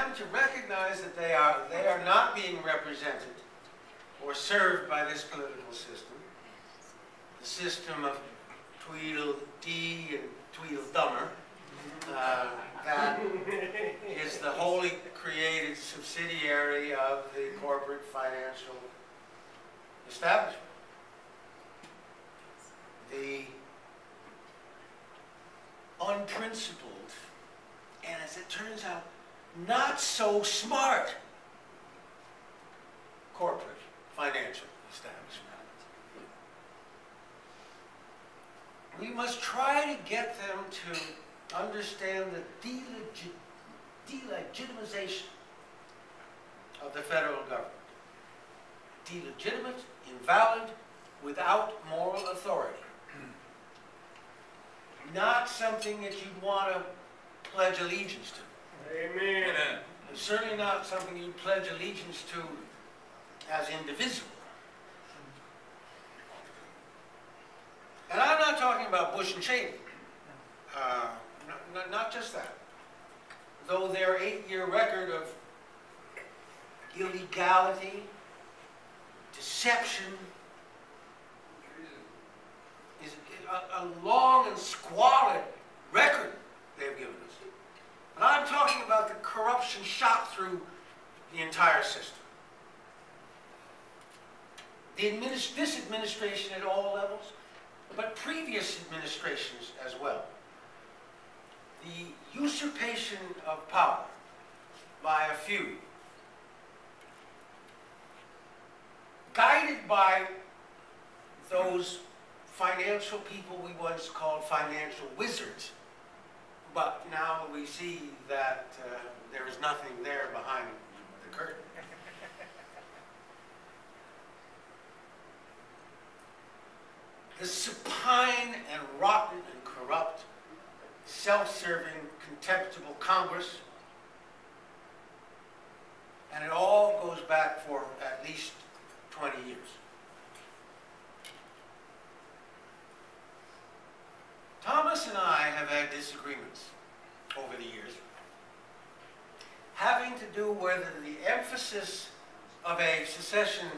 time to recognize that they are not being represented or served by this political system, the system of Tweedledee and Tweedledummer, that is the wholly created subsidiary of the corporate financial establishment. The unprincipled, and as it turns out, not so smart corporate financial establishment. We must try to get them to understand the delegitimization of the federal government. Delegitimate, invalid, without moral authority. Not something that you'd want to pledge allegiance to. Amen. And certainly not something you'd pledge allegiance to as indivisible. And I'm not talking about Bush and Cheney. Not just that. Though their 8-year record of illegality, deception, is a long and squalid record they've given us. And I'm talking about the corruption shot through the entire system. This administration at all levels, but previous administrations as well. The usurpation of power by a few, guided by those financial people we once called financial wizards, but now we see that there is nothing there behind the curtain. The supine and rotten and corrupt, self-serving, contemptible Congress, and it all goes back for at least 20 years. Thomas and I have had disagreements over the years, having to do with the emphasis of a secession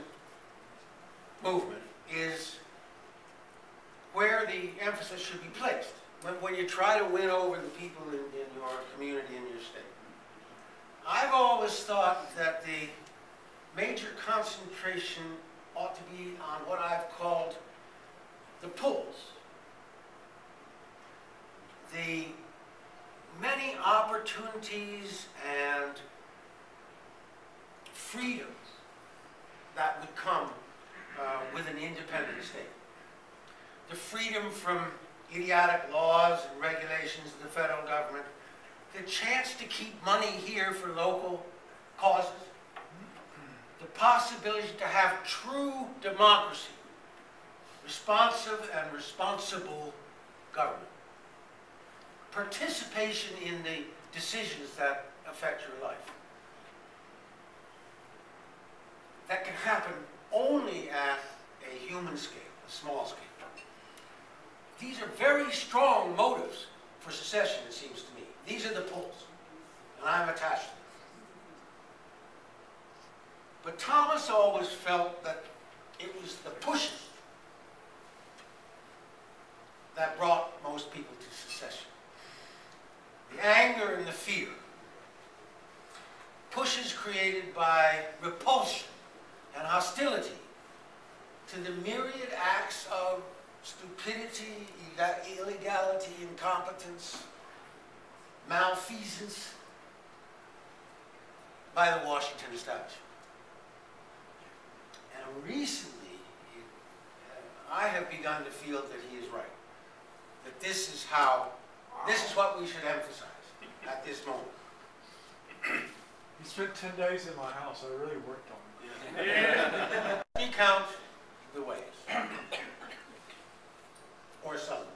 movement is where the emphasis should be placed when you try to win over the people in your community, in your state. I've always thought that the major concentration ought to be on what I've called the pulls. The many opportunities and freedoms that would come with an independent state. The freedom from idiotic laws and regulations of the federal government, the chance to keep money here for local causes, the possibility to have true democracy, responsive and responsible government, participation in the decisions that affect your life. That can happen only at a human scale, a small scale. These are very strong motives for secession, it seems to me. These are the pulls, and I'm attached to them. But Thomas always felt that it was the pushes that brought most people to secession. The anger and the fear. Pushes created by repulsion and hostility to the myriad acts of stupidity, illegality, incompetence, malfeasance by the Washington establishment. And recently, I have begun to feel that he is right. That this is what we should emphasize at this moment. He spent 10 days in my house. I really worked on it. Yeah. Recount the ways. Or some.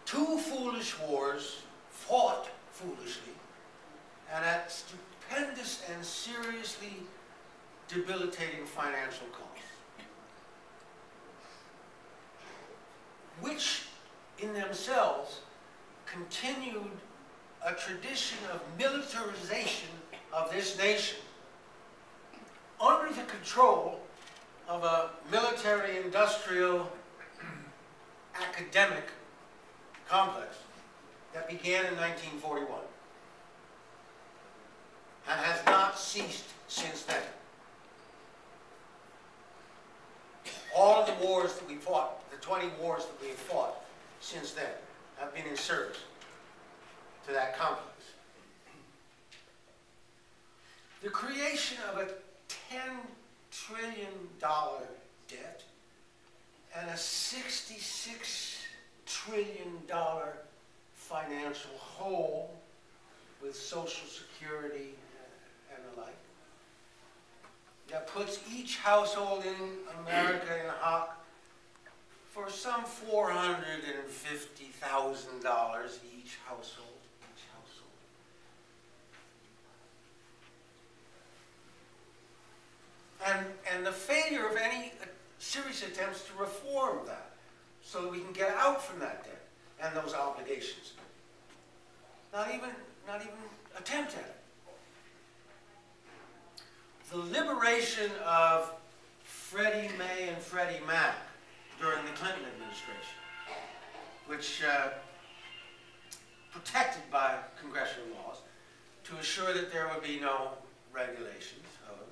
2 foolish wars fought foolishly and at stupendous and seriously debilitating financial costs, which in themselves continued a tradition of militarization of this nation under the control of a military-industrial academic complex that began in 1941 and has not ceased since then. All of the wars that we fought, the 20 wars that we have fought since then, have been in service to that complex. The creation of a $10 trillion debt and a $66 trillion financial hole with Social Security and the like, that puts each household in America in hock for some $450,000 each household. And the failure of any serious attempts to reform that so that we can get out from that debt and those obligations. Not even attempt at it. The liberation of Freddie Mae and Freddie Mac during the Clinton administration, which protected by congressional laws to assure that there would be no regulations of it,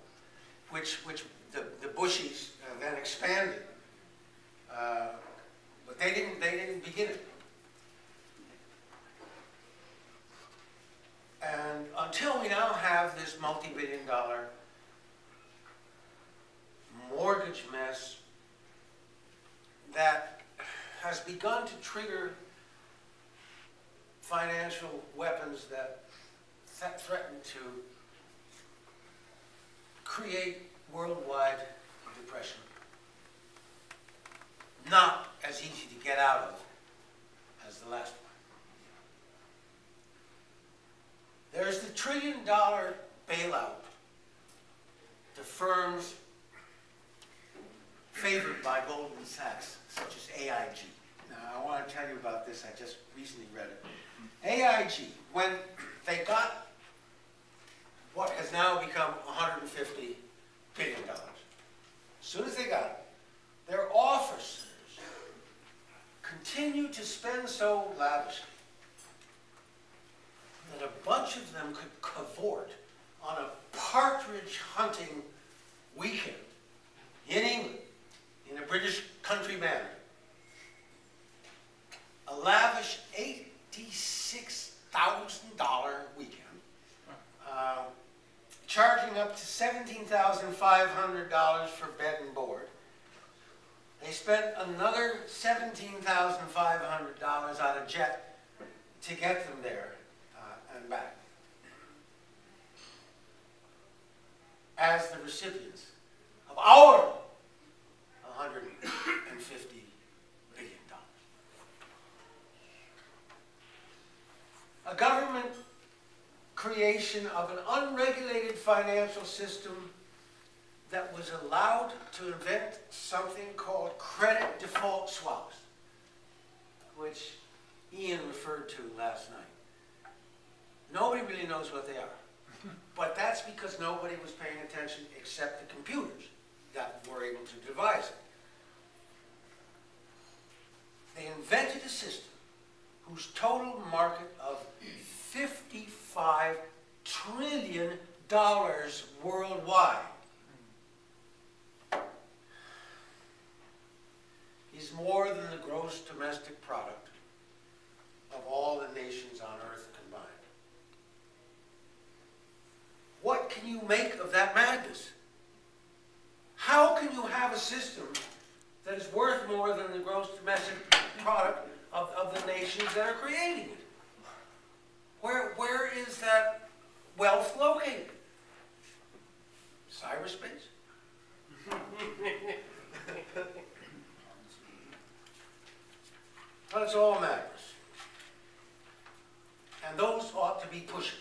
which the Bushies then expanded, but they didn't begin it. And until we now have this multi-billion-dollar mortgage mess that has begun to trigger financial weapons that threaten to create worldwide depression. Not as easy to get out of as the last one. There's the $1 trillion bailout to firms favored by Goldman Sachs, such as AIG. Now, I want to tell you about this. I just recently read it. AIG, when they got what has now become $150 billion, as soon as they got it, their officers continued to spend so lavishly that a bunch of them could cavort on a partridge hunting weekend in England, in a British country manor. A lavish $86,000 weekend, charging up to $17,500 for bed and board. They spent another $17,500 on a jet to get them there and back, as the recipients of our $150 billion. A government creation of an unregulated financial system that was allowed to invent something called credit default swaps, which Ian referred to last night. Nobody really knows what they are. But that's because nobody was paying attention except the computers that were able to devise it. They invented a system whose total market of $55 trillion worldwide is more than the gross domestic product of all the nations on earth combined. What can you make of that madness? How can you have a system that is worth more than the gross domestic product of the nations that are creating it? Where is that wealth located? Cyberspace? But it's all madness. And those ought to be pushed.